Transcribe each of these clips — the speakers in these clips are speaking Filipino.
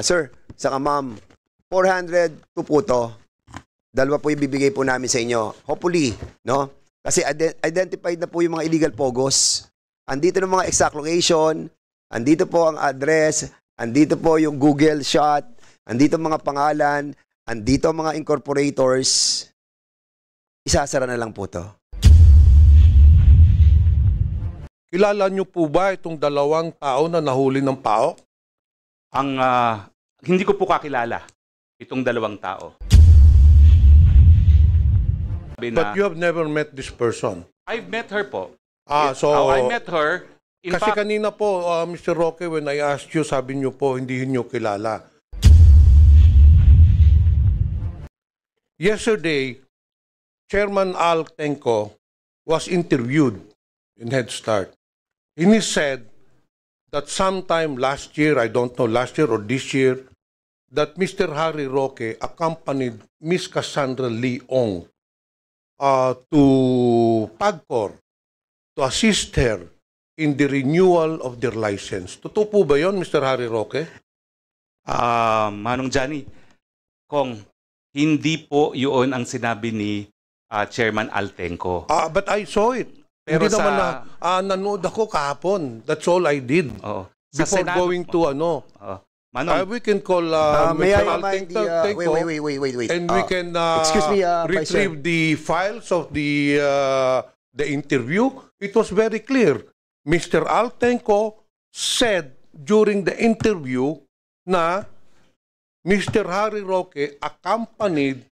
Sir, saka ma'am, 402 po to. Dalawa po ibibigay po namin sa inyo. Hopefully, no? Kasi identified na po yung mga illegal pogos. Andito ng mga exact location, andito po ang address, andito po yung Google shot, andito mga pangalan, andito ang mga incorporators. Isasara na lang po to. Kilala niyo po ba itong dalawang tao na nahuli ng PAOK? Hindi ko po kakilala itong dalawang tao. But you have never met this person? I've met her po. So I met her. Kasi kanina po, Mr. Roque, when I asked you, sabi niyo po, hindi niyo kilala. Yesterday, Chairman Al Tenco was interviewed in Head Start. And he said that sometime last year, I don't know, last year or this year, that Mr. Harry Roque accompanied Miss Cassandra Leong to PAGCOR to assist her in the renewal of their license. Totoo po ba yun, Mr. Harry Roque? Manong Johnny, Kong, hindi po yun ang sinabi ni Chairman Altenco. But I saw it. Pero hindi naman nanood ako kahapon. That's all I did. Before Senado going to ano. Manong, We can call May Mr. I remind Altenco. wait. And we can excuse me, retrieve the files of the interview. It was very clear. Mr. Altenco said during the interview na Mr. Harry Roque accompanied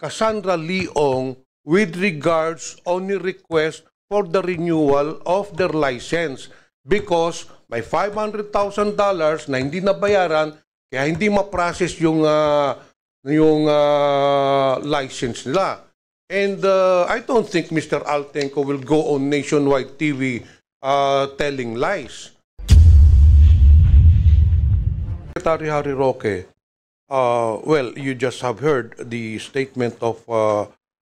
Cassandra Leong with regards only request for the renewal of their license because may $500,000 na hindi nabayaran kaya hindi ma-process yung license nila. And I don't think Mr. Altenco will go on nationwide TV telling lies. Secretary Harry Roque, well, you just have heard the statement of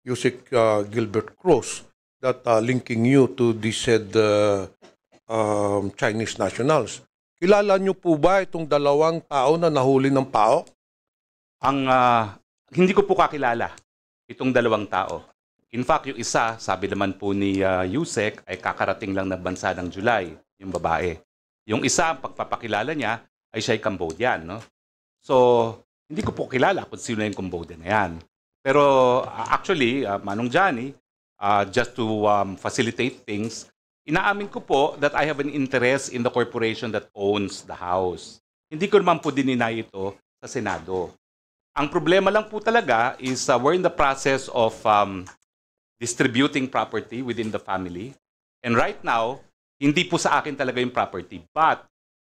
Yusek Gilbert Cruz that linking you to these said Chinese nationals. Kilala niyo po ba itong dalawang tao na nahuli ng PAOK? Hindi ko po kakilala itong dalawang tao. In fact, yung isa, sabi naman po ni Yusek, ay kakarating lang na bansa ng July, yung babae. Yung isa, pagpapakilala niya, ay siya ay Cambodian. No? So, hindi ko po kilala kung sino yung Cambodian na yan. Pero actually, Manong Johnny, just to facilitate things, inaamin ko po that I have an interest in the corporation that owns the house. Hindi ko naman po dininay ito sa Senado. Ang problema lang po talaga is we're in the process of distributing property within the family. And right now, hindi po sa akin talaga yung property. But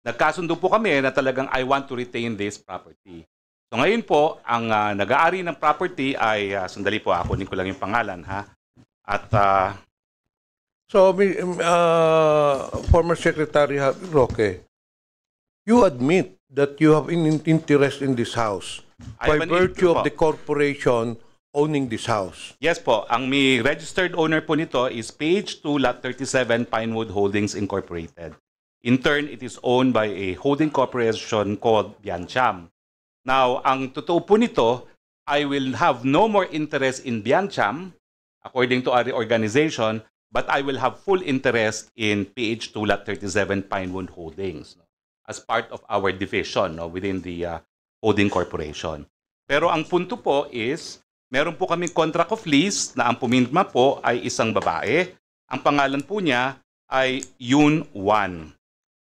nagkasundo po kami na talagang I want to retain this property. So ngayon po, ang nag-aari ng property ay, sandali po, kunin ko lang yung pangalan, ha? At So, former Secretary Roque, you admit that you have an interest in this house by virtue of the corporation owning this house. Yes po, ang may registered owner po nito is Page 2, Lot 37, Pinewood Holdings Incorporated. In turn, it is owned by a holding corporation called Biancham. Now, ang totoo po nito, I will have no more interest in Biancham, according to our organization, but I will have full interest in PH2 Lot 37 Pinewood Holdings as part of our division within the holding corporation. Pero ang punto po is, meron po kaming contract of lease na ang pumirma po ay isang babae. Ang pangalan po niya ay Yoon Wan.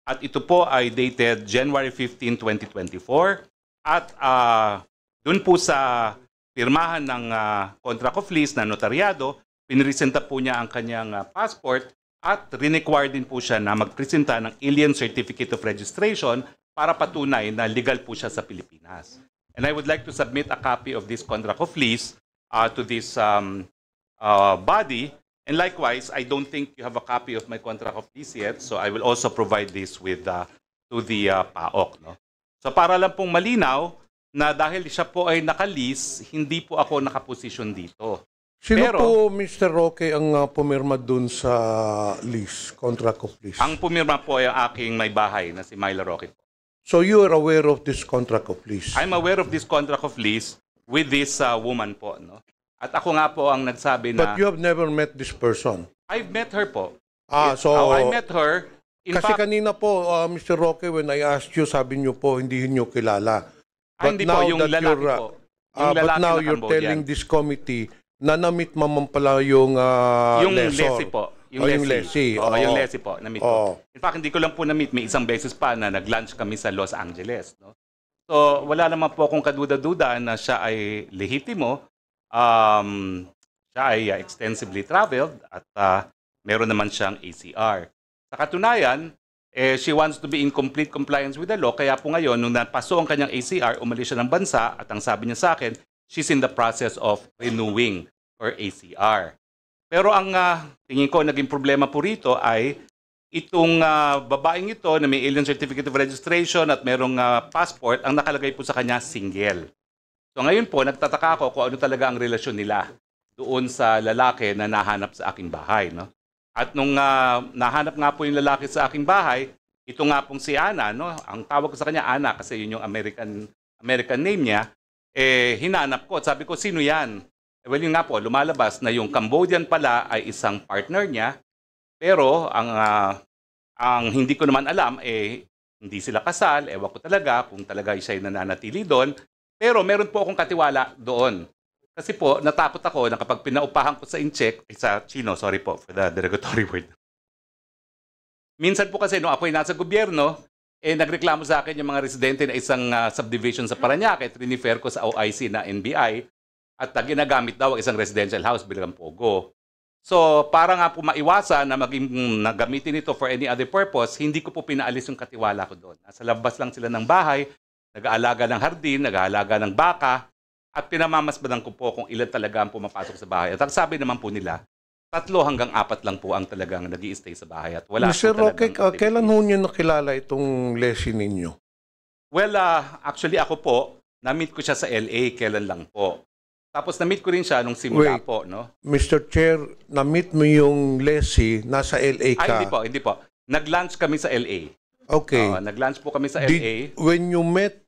At ito po ay dated January 15, 2024. At dun po sa pirmahan ng contract of lease na notaryado, pinresenta po niya ang kanyang passport at require din po siya na magpresenta ng Alien Certificate of Registration para patunay na legal po siya sa Pilipinas. And I would like to submit a copy of this contract of lease to this body. And likewise, I don't think you have a copy of my contract of lease yet, so I will also provide this with to the PAOK. No? So para lang pong malinaw na dahil siya po ay naka-lease, hindi po ako nakaposisyon dito. Sino po, Mr. Roque, ang pumirma dun sa lease, contract of lease? Ang pumirma po ay ang aking may bahay na si Myla Roque po. So you are aware of this contract of lease? I'm aware of this contract of lease with this woman po. No? At ako nga po ang nagsabi na... But you have never met this person? I've met her po. So... I met her. In kasi fact, kanina po, Mr. Roque, when I asked you, sabi niyo po, hindi niyo kilala. hindi po, yung lalaki po. Yung but lalaki now na you're Cambodian. telling this committee na na-meet mo pala yung Yung lessor. Leslie po. Yung Leslie. Oo, Oo. yung Leslie po. Na-meet Oo. ko. In fact, hindi ko lang po na-meet. May isang beses pa na nag-lunch kami sa Los Angeles. No? So, wala naman po akong kaduda-duda na siya ay lehitimo. Siya ay extensively traveled at meron naman siyang ACR. Sa katunayan, she wants to be in complete compliance with the law. Kaya po ngayon, nung napaso ang kanyang ACR, umalis siya ng bansa at ang sabi niya sa akin, she's in the process of renewing her ACR. Pero ang tingin ko naging problema po rito ay itong babaeng ito na may alien certificate of registration at merong passport, ang nakalagay po sa kanya single. So ngayon po, nagtataka ako kung ano talaga ang relasyon nila doon sa lalaki na nahanap sa aking bahay. No? At nung nahanap nga po yung lalaki sa aking bahay, ito nga pong si Ana, no? Ang tawag ko sa kanya Ana kasi yun yung American name niya, hinanap ko at sabi ko, sino yan? Well, yun nga po, lumalabas na yung Cambodian pala ay isang partner niya, pero ang hindi ko naman alam, hindi sila kasal, ewan ko talaga kung talaga siya'y nananatili doon, pero meron po akong katiwala doon. Kasi po, natakot ako na kapag pinaupahan ko sa incheck, sa Chino, sorry po for the derogatory word. Minsan po kasi nung ako'y nasa gobyerno, nagreklamo sa akin yung mga residente na isang subdivision sa Parañaque, trinifer ko sa OIC na NBI, at ginagamit daw ang isang residential house bilang pogo. So, para nga po maiwasan na nagamitin ito for any other purpose, hindi ko po pinaalis yung katiwala ko doon. Nasa labas lang sila ng bahay, nag-aalaga ng hardin, nag-aalaga ng baka, at pinamamasbadan ko po kung ilan talaga ang pumapasok sa bahay. At ang sabi naman po nila, 3 hanggang 4 lang po ang talagang nag-i-stay sa bahay. At wala Mr. po Roque, talagang kailan ho niyo nakilala itong Leslie ninyo? Well, actually ako po, na-meet ko siya sa LA, kailan lang po. Tapos na-meet ko rin siya nung simula po, no? Mr. Chair, na-meet mo yung Leslie, nasa LA ka. Ay, hindi po. Nag-lunch kami sa LA. Okay. Nag-lunch po kami sa LA. When you met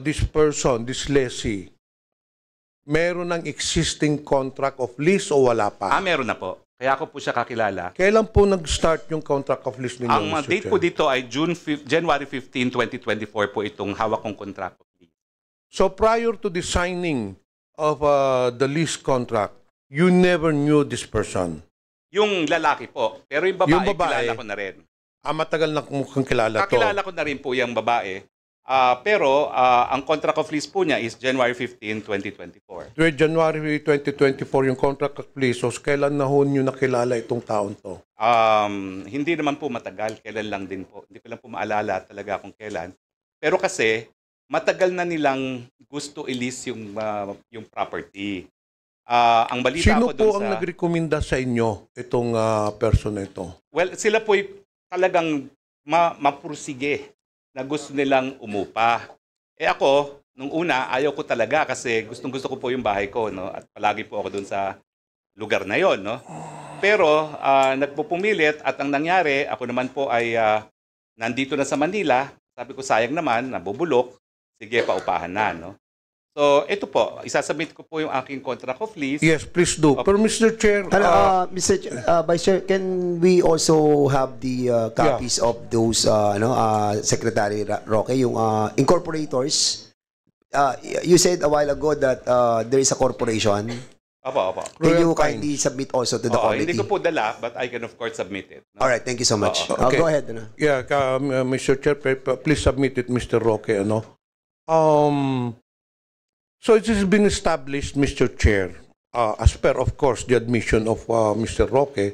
this person, this Leslie, meron ng existing contract of lease o wala pa? Meron na po. Kaya ako po siya kakilala. Kailan po nag-start yung contract of lease ninyo, Ang Mr. date Chair? po dito ay January 15, 2024 po itong hawak kong contract of lease. So prior to the signing of the lease contract, you never knew this person? Yung lalaki po. Pero yung babae, kilala ko na rin. Matagal na mukhang kilala to. Kakilala ko na rin po yung babae. Pero ang contract of lease po niya is January 15, 2024. January 2024 yung contract of lease. So kailan na ho nyo nakilala itong taon to? Hindi naman po matagal. Kailan lang din po. Hindi ko lang po maalala talaga kung kailan. Pero kasi, matagal na nilang gusto i-lease yung property. Ang balita Sino ko dun po ang nagrekomenda sa inyo itong person na ito? Well, sila po talagang mapursige na gusto nilang umupa. Ako, nung una, ayaw ko talaga kasi gustong-gusto ko po yung bahay ko, no? At palagi po ako dun sa lugar na yon, no? Pero nagpupumilit at ang nangyari, ako naman po ay nandito na sa Manila. Sabi ko, sayang naman, nabubulok. Sige, paupahan na, no? So, ito po, isasubmit ko po yung aking contract of lease. Yes, please do. Pero Mr. Chair, Vice Chair, can we also have the copies of those Secretary Roque, yung incorporators? You said a while ago that there is a corporation. Opo. Can you kindly submit also to the committee? Hindi ko po dala, but I can of course submit it. No? Alright, thank you so much. Okay. Go ahead. Yeah, Mr. Chair, please submit it, Mr. Roque. So it has been established, Mr. Chair, as per, of course, the admission of Mr. Roque,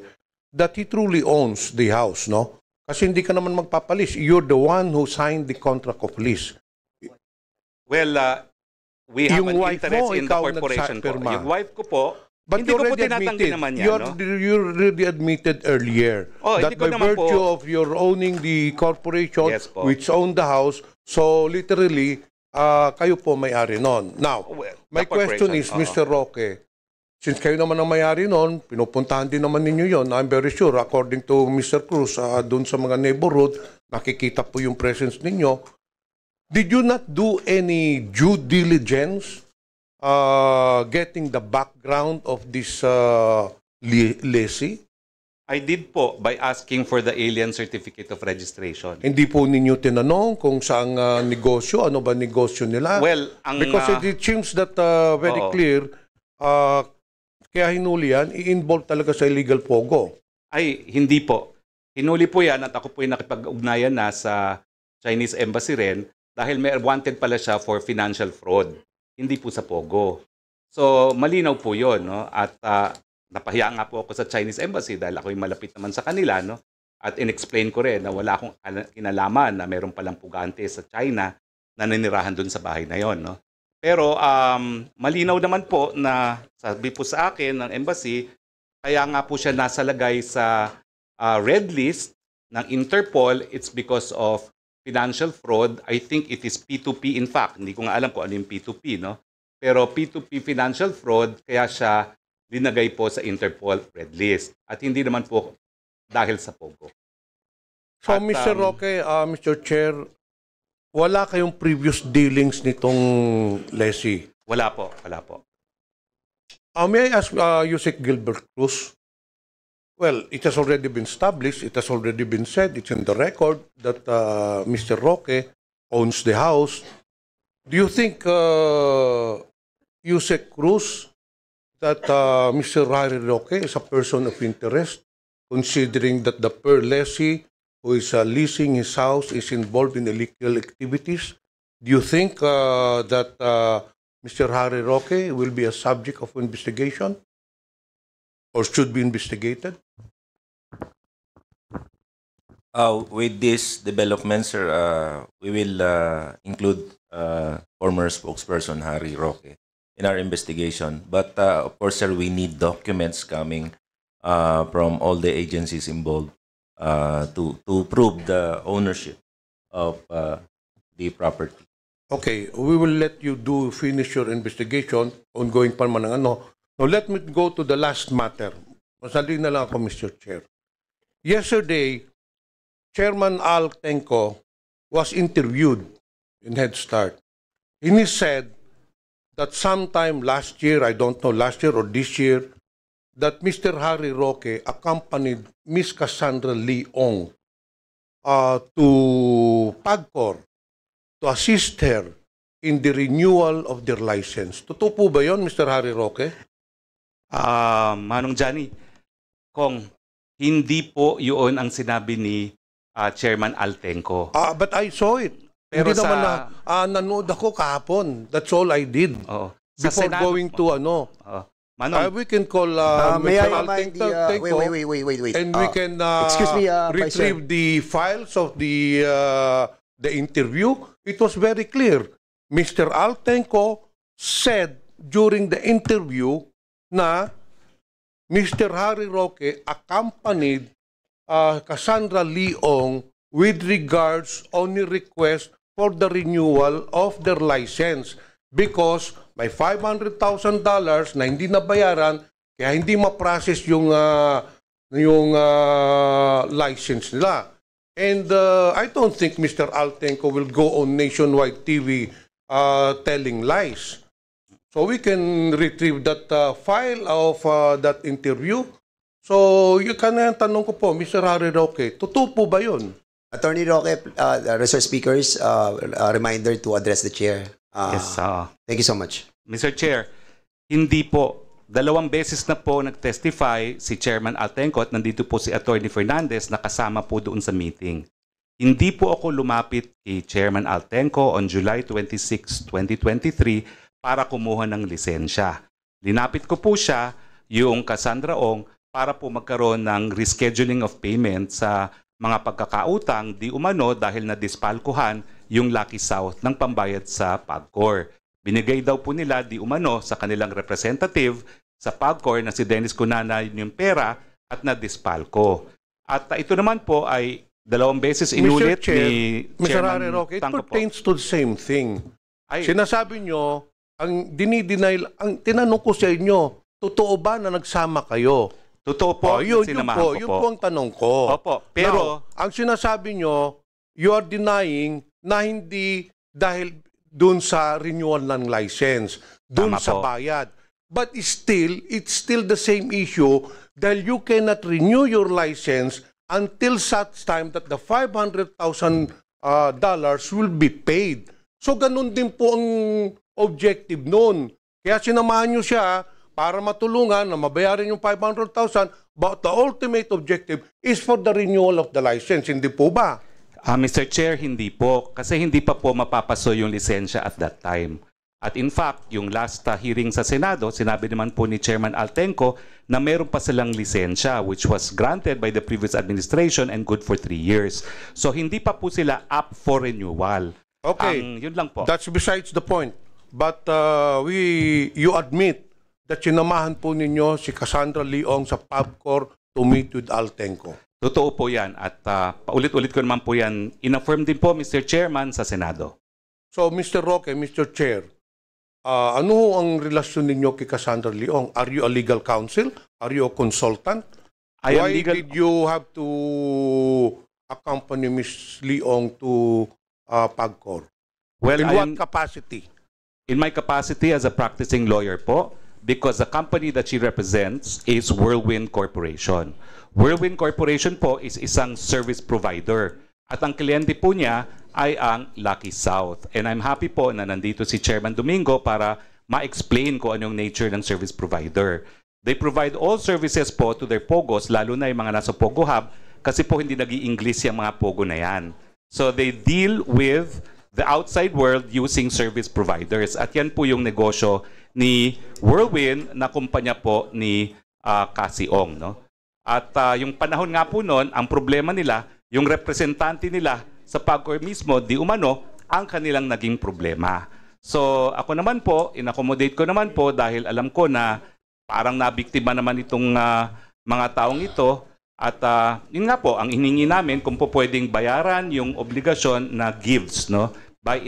that he truly owns the house, no? Kasi hindi ka naman magpapalis. You're the one who signed the contract of lease. Well, we have Yung an wife interest mo, in the ikaw corporation po. nagpirma. Yung wife ko po, But hindi you ko po already tinatanggi admitted, naman yan, no? you already admitted earlier that hindi ko by naman po- virtue of your owning the corporation, Yes po. which owned the house, so literally, kayo po may-ari nun. Now, Well, my the question corporation, is, oo. Mr. Roque, since kayo naman ang may-ari nun, pinupuntahan din naman ninyo yon. I'm very sure, according to Mr. Cruz, doon sa mga neighborhood, nakikita po yung presence ninyo. Did you not do any due diligence getting the background of this lessee? I did po by asking for the alien certificate of registration. Hindi po ninyo tinanong kung saang negosyo, ano ba negosyo nila? Well, Because it seems that very Oo. clear, kaya hinuli yan, i-involve talaga sa illegal pogo. Ay, hindi po. Hinuli po yan at ako po yung nakipag-ugnayan na sa Chinese Embassy rin dahil may wanted pala siya for financial fraud. Hindi po sa Pogo. So, malinaw po yun. No? At napahiya nga po ako sa Chinese Embassy dahil ako yung malapit naman sa kanila. No? At in-explain ko rin na wala akong kinalaman na meron palang pugante sa China na nanirahan dun sa bahay na yon. No? Pero malinaw naman po na sabi po sa akin ng embassy, kaya nga po siya nasalagay sa red list ng Interpol. It's because of financial fraud. I think it is P2P in fact. Hindi ko nga alam kung ano yung P2P. No? Pero P2P financial fraud, kaya siya linagay po sa Interpol red list. At hindi naman po dahil sa Pogo. So, At, Mr. Roque, Mr. Chair, wala kayong previous dealings nitong lessee? Wala po, wala po. May I ask Yusek Gilbert Cruz? Well, it has already been established, it has already been said, it's in the record that Mr. Roque owns the house. Do you think, Yusek Cruz, that Mr. Harry Roque is a person of interest, considering that the per lessee who is leasing his house is involved in illegal activities? Do you think that Mr. Harry Roque will be a subject of investigation or should be investigated? With this development, sir, we will include former spokesperson Harry Roque in our investigation. But of course, sir, we need documents coming from all the agencies involved to prove the ownership of the property. Okay, we will let you finish your investigation, ongoing pa naman ang ano. Now, let me go to the last matter. Masali na lang ako, Mr. Chair. Yesterday, Chairman Al Tenco was interviewed in Head Start. And he said that sometime last year, I don't know, last year or this year, that Mr. Harry Roque accompanied Miss Cassandra Leong to PAGCOR to assist her in the renewal of their license. Totoo po ba yun, Mr. Harry Roque? Manong Johnny, Kong, hindi po yun ang sinabi ni Chairman Altenco. But I saw it. Pero Hindi naman nanood ako kahapon. That's all I did. Oo. Sa Before Senado going po. to ano. Manong, We can call May I Mr. remind Altenco. wait. And we can excuse me, Vice Chair. retrieve the files of the interview. It was very clear. Mr. Altenco said during the interview na Mr. Harry Roque accompanied Cassandra Leong with regards on the request for the renewal of their license because may $500,000 na hindi nabayaran kaya hindi ma-process yung license nila. And I don't think Mr. Altenco will go on nationwide TV telling lies. So we can retrieve that file of that interview. So yung kanang tanong ko po, Mr. Harry Roque, totoo po ba yun? Attorney Roque, resource speakers, a reminder to address the chair. yes, Thank you so much. Mr. Chair, hindi po. 2 beses na po nag-testify si Chairman Altenco at nandito po si Attorney Fernandez na kasama po doon sa meeting. Hindi po ako lumapit kay Chairman Altenco on July 26, 2023 para kumuha ng lisensya. Linapit ko po siya, yung Cassandra Ong, para po magkaroon ng rescheduling of payment sa mga pagkakautang di umano dahil na-dispalkuhan yung Lucky South ng pambayad sa PAGCOR. Binigay daw po nila di umano sa kanilang representative sa PAGCOR na si Dennis Cunana yung pera at na-dispalko. At ito naman po ay 2 beses inulit Mr. Chair, ni Mr. Chairman Harry Roque, it Tangco po. pertains to the same thing. Ay, Sinasabi nyo, ang dinideny, ang tinanong ko sa inyo, totoo ba na nagsama kayo? totoo po, Yun sinamahan po, ko yun po. po ang tanong ko. Opo, pero Now, ang sinasabi nyo, you are denying na hindi dahil dun sa renewal ng license, dun Tama sa po. bayad. But it's still the same issue dahil you cannot renew your license until such time that the $500,000 dollars will be paid. So ganun din po ang objective nun. Kaya sinamahan nyo siya para matulungan na mabayaran yung 500,000, but the ultimate objective is for the renewal of the license. Hindi po ba? Mr. Chair, hindi po. Kasi hindi pa po mapapaso yung lisensya at that time. At in fact, yung last hearing sa Senado, sinabi naman po ni Chairman Altenco na meron pa silang lisensya which was granted by the previous administration and good for 3 years. So hindi pa po sila up for renewal. Okay. Yun lang po. That's besides the point. But you admit that sinamahan po ninyo si Cassandra Leong sa PABCOR to meet with Altenco. Totoo po yan. At paulit-ulit ko naman po yan. In-affirm din po, Mr. Chairman, sa Senado. So, Mr. Roque, Mr. Chair, ano ang relasyon ninyo kay Cassandra Leong? Are you a legal counsel? Are you a consultant? I am Why legal- did you have to accompany Ms. Leong to PABCOR? Well, In I what am- capacity? In my capacity as a practicing lawyer po, because the company that she represents is Whirlwind Corporation. Whirlwind Corporation po is isang service provider. At ang kliyente po niya ay ang Lucky South. And I'm happy po na nandito si Chairman Domingo para ma-explain ko anong nature ng service provider. They provide all services po to their POGOs, lalo na yung mga nasa POGO Hub, kasi po hindi nag-i-English yung mga POGO na yan. So they deal with the outside world using service providers. At yan po yung negosyo ni Whirlwind na kumpanya po ni Cassie Ong. No? At yung panahon nga po noon, ang problema nila, yung representante nila sa PABCOR mismo, di umano, ang kanilang naging problema. So ako naman po, in-accommodate ko naman po dahil alam ko na parang nabiktima naman itong mga taong ito. At yun nga po, ang hiningi namin kung po pwedeng bayaran yung obligasyon na gives, no? By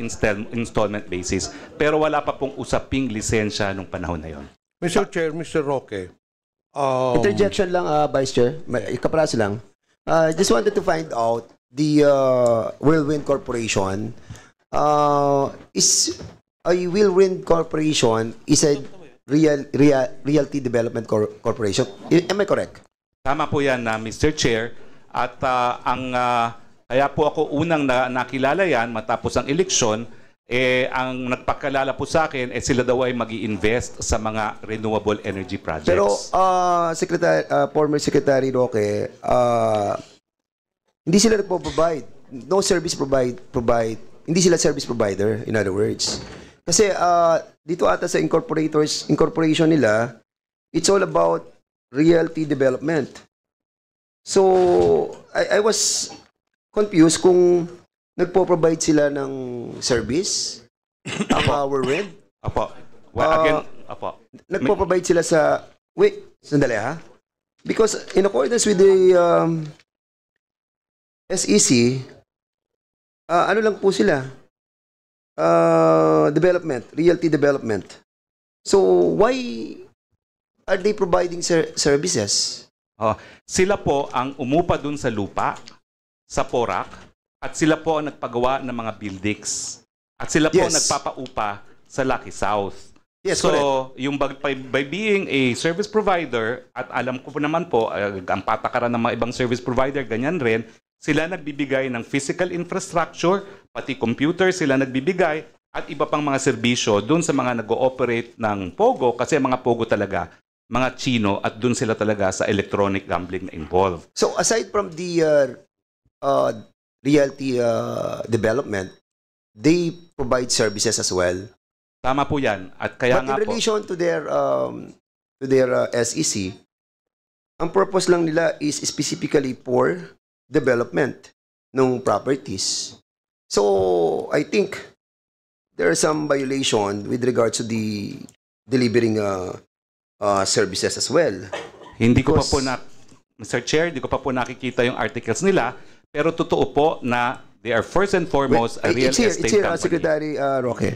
installment basis. Pero wala pa pong usaping lisensya nung panahon na yon. Mr. Chair, Mr. Roque, Interjection lang, Vice Chair. Ikapraso lang. Just wanted to find out the Whirlwind Corporation is a Whirlwind Corporation is a realty development corporation. Am I correct? Tama po yan, Mr. Chair. At kaya po ako unang nakilala yan matapos ang eleksyon, ang nagpakilala po sa akin, sila daw ay mag-i-invest sa mga renewable energy projects. Pero former Secretary Roque, hindi sila nagpo-provide. No service provide. Hindi sila service provider, in other words. Kasi dito ata sa incorporation nila, it's all about realty development. So, I was confused kung nagpo-provide sila ng service ang Whirlwind. Apo. Well, again, apo. Nagpo-provide sila sa... Wait, sandali ha. Because in accordance with the SEC, ano lang po sila? Development, realty development. So, why are they providing services? Sila po ang umupa dun sa lupa, sa Porac, at sila po ang nagpagawa ng mga buildings. At sila po ang Yes. nagpapaupa sa Lucky South. Yes, So, correct. yung by being a service provider, at alam ko po naman po, ang patakaran ng mga ibang service provider, ganyan rin, sila nagbibigay ng physical infrastructure, pati computer sila nagbibigay, at iba pang mga serbisyo dun sa mga nag-ooperate ng POGO, kasi mga POGO talaga, mga Chino, at dun sila talaga sa electronic gambling na involved. So, aside from the realty development, they provide services as well. Tama po yan. At kaya But nga in po, relation to their SEC, ang purpose lang nila is specifically for development ng properties. So, I think there are some violation with regards to the delivering services as well. hindi ko pa because- po Mr. Chair, hindi ko pa po nakikita yung articles nila, pero totoo po na they are first and foremost a real It's here, estate company. Secretary Roque.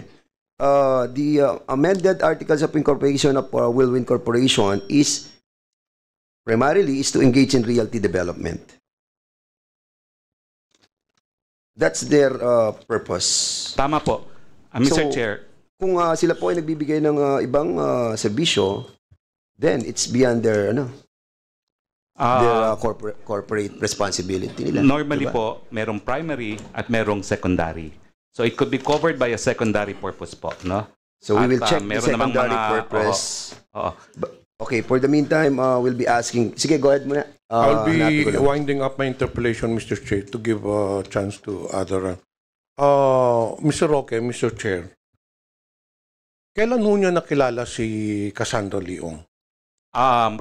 The amended Articles of Incorporation of Whirlwind Corporation is primarily is to engage in realty development. That's their purpose. Tama po. Mr. So, Chair, Kung sila po ay nagbibigay ng ibang serbisyo, then it's beyond their corporate responsibility nila. normally diba? po, merong primary at merong secondary. So it could be covered by a secondary purpose po, no? So we At, will check the meron namang secondary mga- purpose. Oo. Okay, for the meantime, we'll be asking. Sige, go ahead muna. I'll hanapin be ko lang. winding up my interpellation, Mr. Chair, to give a chance to other. Mr. Roque, Mr. Chair, kailan ho niya nakilala si Cassandra Leong?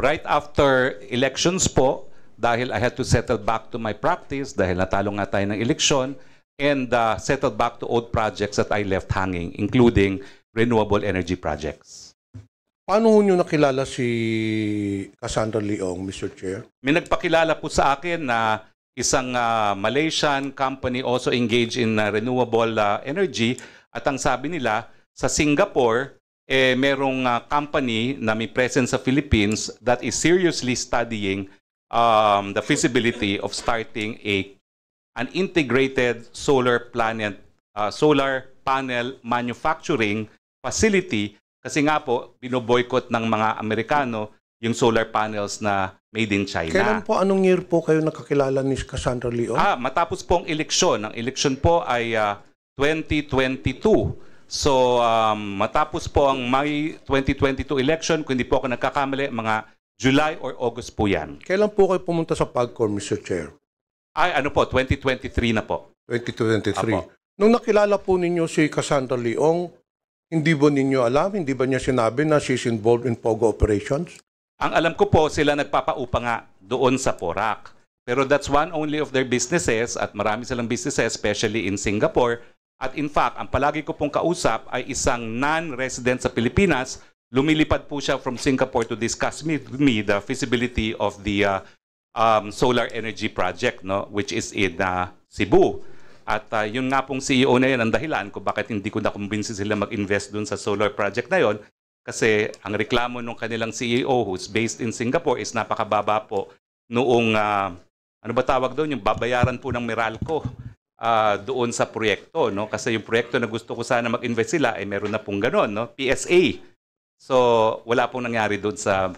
Right after elections po, dahil I had to settle back to my practice, dahil natalo nga tayo ng eleksyon, and settle back to old projects that I left hanging, including renewable energy projects. Paano ho niyo nakilala si Cassandra Leong, Mr. Chair? May nagpakilala po sa akin na isang Malaysian company also engaged in renewable energy, at ang sabi nila, sa Singapore, merong company na may presence sa Philippines that is seriously studying the feasibility of starting an integrated solar panel manufacturing facility, kasi nga po binoboycott ng mga Amerikano yung solar panels na made in China. Kailan po, anong year po kayo nakakilala ni Cassandra Leong? Matapos po ang eleksyon. Ang eleksyon po ay 2022. So, matapos po ang May 2022 election, kung hindi po ako nagkakamali, mga July or August po yan. Kailan po kayo pumunta sa PAGCOR, Mr. Chair? 2023 na po. 2023. Apo. Nung nakilala po ninyo si Cassandra Leong, hindi ba ninyo alam, hindi ba niya sinabi na she's involved in POGO operations? Ang alam ko po, sila nagpapaupa nga doon sa Porac. Pero that's one only of their businesses, at marami silang businesses, especially in Singapore. At in fact, ang palagi ko pong kausap ay isang non-resident sa Pilipinas. Lumilipad po siya from Singapore to discuss with me the feasibility of the solar energy project, no, which is in Cebu. At yun nga pong CEO na yun ang dahilan kung bakit hindi ko nakumbinsi sila mag-invest dun sa solar project na yun. Kasi ang reklamo ng kanilang CEO who's based in Singapore is napakababa po noong, ano ba tawag doon, yung babayaran po ng Meralco doon sa proyekto. No? Kasi yung proyekto na gusto ko sana mag-invest sila, eh meron na pong ganon, no? PSA. So wala pong nangyari doon sa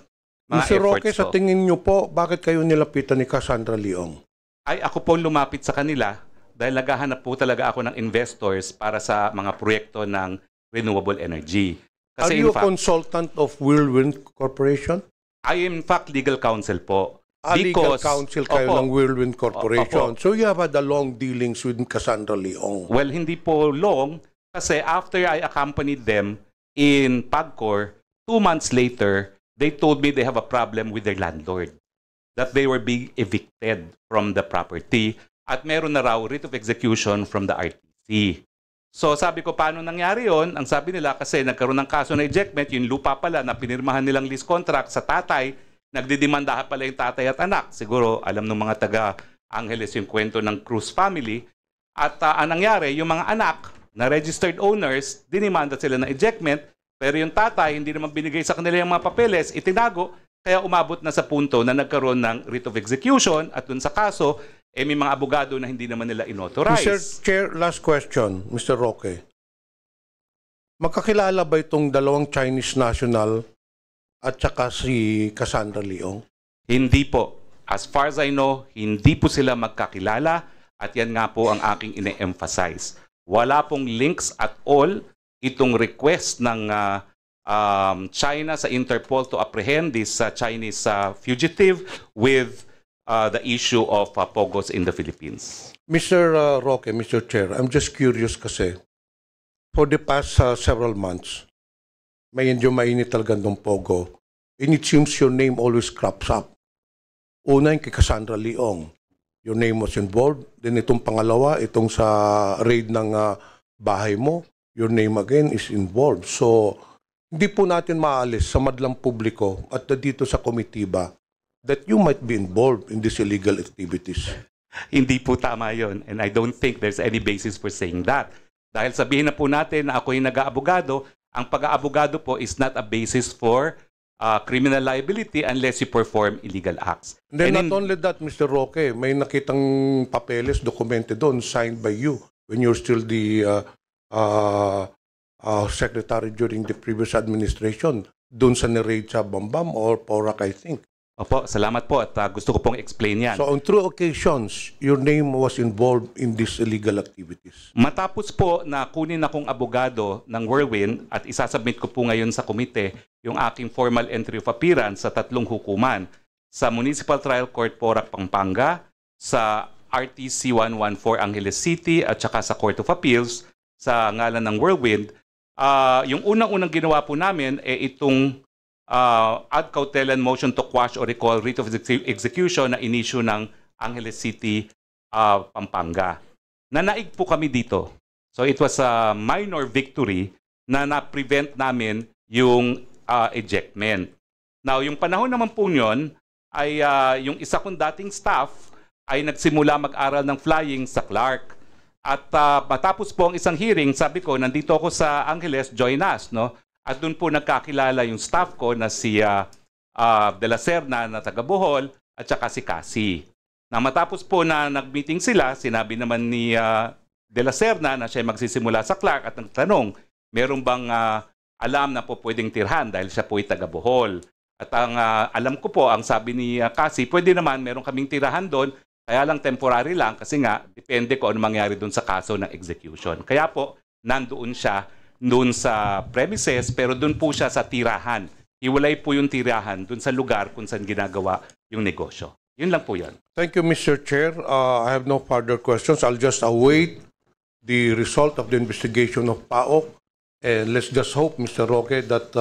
mga Mr. efforts Roque, sa ko. tingin niyo po, bakit kayo nilapitan ni Cassandra Leong? Ay ako po lumapit sa kanila dahil naghahanap po talaga ako ng investors para sa mga proyekto ng renewable energy. Are Kasi you in a fact, consultant of Whirlwind Corporation? I am in fact legal counsel po. Legal counsel kayo Opo. ng Whirlwind Corporation. Opo. So you have had a long dealings with Cassandra Leong. Well, hindi po long kasi after I accompanied them in PAGCOR, 2 months later, they told me they have a problem with their landlord. That they were being evicted from the property at meron na raw writ of execution from the RTC. So sabi ko, paano nangyari yon? Ang sabi nila, kasi nagkaroon ng kaso na ejectment, yung lupa pala na pinirmahan nilang lease contract sa tatay, nagdidemandahan pala yung tatay at anak. Siguro alam ng mga taga Angeles yung kwento ng Cruz family. At ang nangyari, yung mga anak na registered owners, dinimanda sila ng ejectment, pero yung tatay, hindi naman binigay sa kanila yung mga papeles, itinago, kaya umabot na sa punto na nagkaroon ng writ of execution at dun sa kaso, may mga abogado na hindi naman nila inauthorize. Mr. Chair, last question, Mr. Roque. Magkakilala ba itong dalawang Chinese national at saka si Cassandra Leong? Hindi po. As far as I know, hindi po sila magkakilala at yan nga po ang aking ine-emphasize. Wala pong links at all itong request ng China sa Interpol to apprehend this Chinese fugitive with the issue of POGOs in the Philippines. Mr. Roque, Mr. Chair, I'm just curious kasi for the past several months, medyo mainit talaga ng POGO. And it seems your name always crops up. Una yung kay Cassandra Leong. Your name was involved. Then itong pangalawa, itong sa raid ng bahay mo, your name again is involved. So, hindi po natin maalis sa madlang publiko at dito sa komitiba that you might be involved in these illegal activities. Hindi po tama yon, and I don't think there's any basis for saying that. Dahil sabihin na po natin na ako yung nag-aabogado, ang pag-aabogado po is not a basis for criminal liability unless you perform illegal acts. And then And not only that, Mr. Roque, may nakitang papeles documented doon signed by you when you're still the secretary during the previous administration doon sa ni-raid sa Bambam or Porac, I think. Opo, salamat po at gusto ko pong explain yan. So on 2 occasions, your name was involved in these illegal activities. Matapos po na kunin akong abogado ng Whirlwind at isasubmit ko po ngayon sa komite yung aking formal entry of appearance sa 3 hukuman, sa Municipal Trial Court Porac, Pampanga, sa RTC 114 Angeles City at saka sa Court of Appeals sa ngalan ng Whirlwind. Yung unang-unang ginawa po namin itong ad cautelan motion to quash or recall writ of execution na inisyu ng Angeles City, Pampanga. Nanaig po kami dito. So it was a minor victory na na-prevent namin yung ejectment. Now, yung panahon naman po yun ay yung isa kong dating staff ay nagsimula mag-aral ng flying sa Clark. At matapos po ang isang hearing, sabi ko, nandito ako sa Angeles, join us, no? At doon po nagkakilala yung staff ko na si De La Serna na taga Bohol at saka si Cassie. Na matapos po na nag-meeting sila, sinabi naman ni De La Serna na siya magsisimula sa Clark at nagtanong, meron bang alam na po pwedeng tirhan dahil siya po ay taga Bohol. At ang alam ko po, ang sabi ni Cassie, pwede naman, meron kaming tirahan doon, kaya lang temporary lang kasi nga depende ko ano mangyari doon sa kaso ng execution. Kaya po, nandoon siya doon sa premises, pero doon po siya sa tirahan. Hiwalay po yung tirahan doon sa lugar kung saan ginagawa yung negosyo. Yun lang po yun. Thank you, Mr. Chair. I have no further questions. I'll just await the result of the investigation of PAOK. And let's just hope, Mr. Roque, that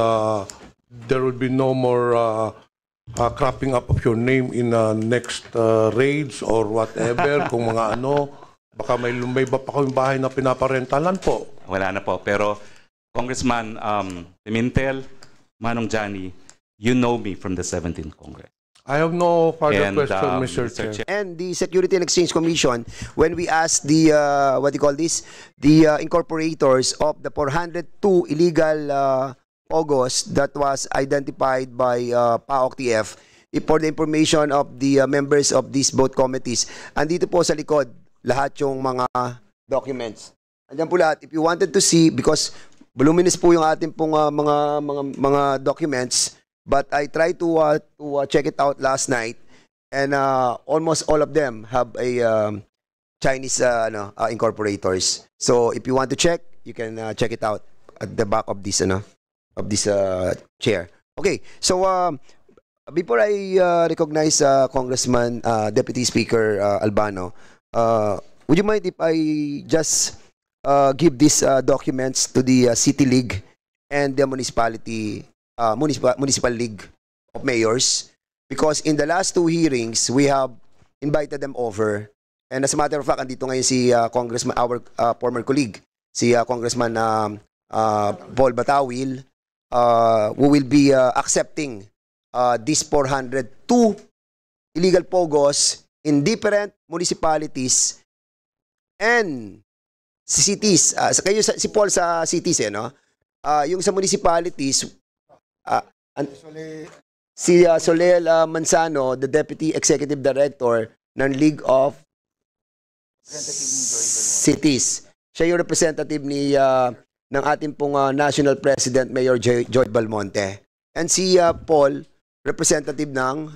there will be no more cropping up of your name in next raids or whatever. Kung mga ano, baka may iba pa kayong bahay na pinaparentalan po. Wala na po. Pero, Congressman Pimentel, Manong Johnny, you know me from the 17th Congress. I have no further And, question, Mr. Mr. Chair. And the Security and Exchange Commission, when we asked the, what do you call this, the incorporators of the 402 illegal POGOs that was identified by PAOK-TF, for the information of the members of these both committees, andito po sa likod, lahat yung mga documents. Andiyan po lahat. If you wanted to see, because voluminous po yung ating pong mga documents, but I tried to check it out last night, and almost all of them have a Chinese incorporators. So if you want to check, you can check it out at the back of this chair. Okay, so before I recognize Congressman Deputy Speaker Albano, would you mind if I just give these documents to the City League and the Municipal League of Mayors? Because in the last 2 hearings, we have invited them over. And as a matter of fact, andito ngayon si Congressman, our former colleague, si Congressman Paul Batawil, who will be accepting these 402 illegal POGOs in different municipalities and cities. Kayo si Paul sa cities no? Yung sa municipalities, si Solel Manzano, the Deputy Executive Director ng League of Cities. Siya yung representative ng ating pong National President Mayor Joy Balmonte. And si Paul, representative ng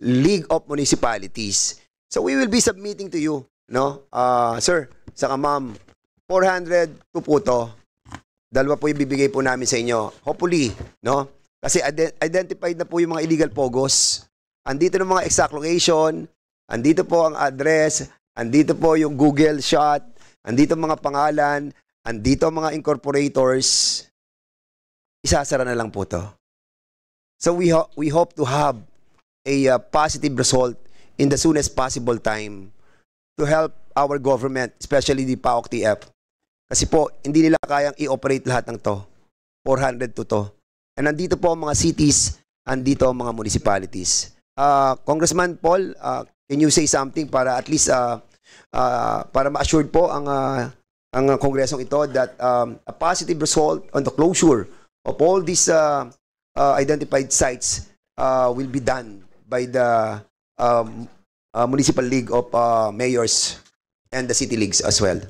League of Municipalities. So we will be submitting to you, no? Sir, saka ma'am, 402 po to. 2 po ibibigay po namin sa inyo. Hopefully, no? Kasi identified na po yung mga illegal POGOs. Andito ng mga exact location, andito po ang address, andito po yung Google shot, andito mga pangalan, andito mga incorporators. Isasara na lang po to. So we hope to have a positive result in the soonest possible time to help our government, especially the PAOK-TF. Kasi po, hindi nila kayang i-operate lahat ng to. 402 to. And nandito po ang mga cities, andito ang mga municipalities. Congressman Paul, can you say something para at least para ma-assured po ang kongresong ito that a positive result on the closure of all these identified sites will be done by the Municipal League of Mayors and the City Leagues as well.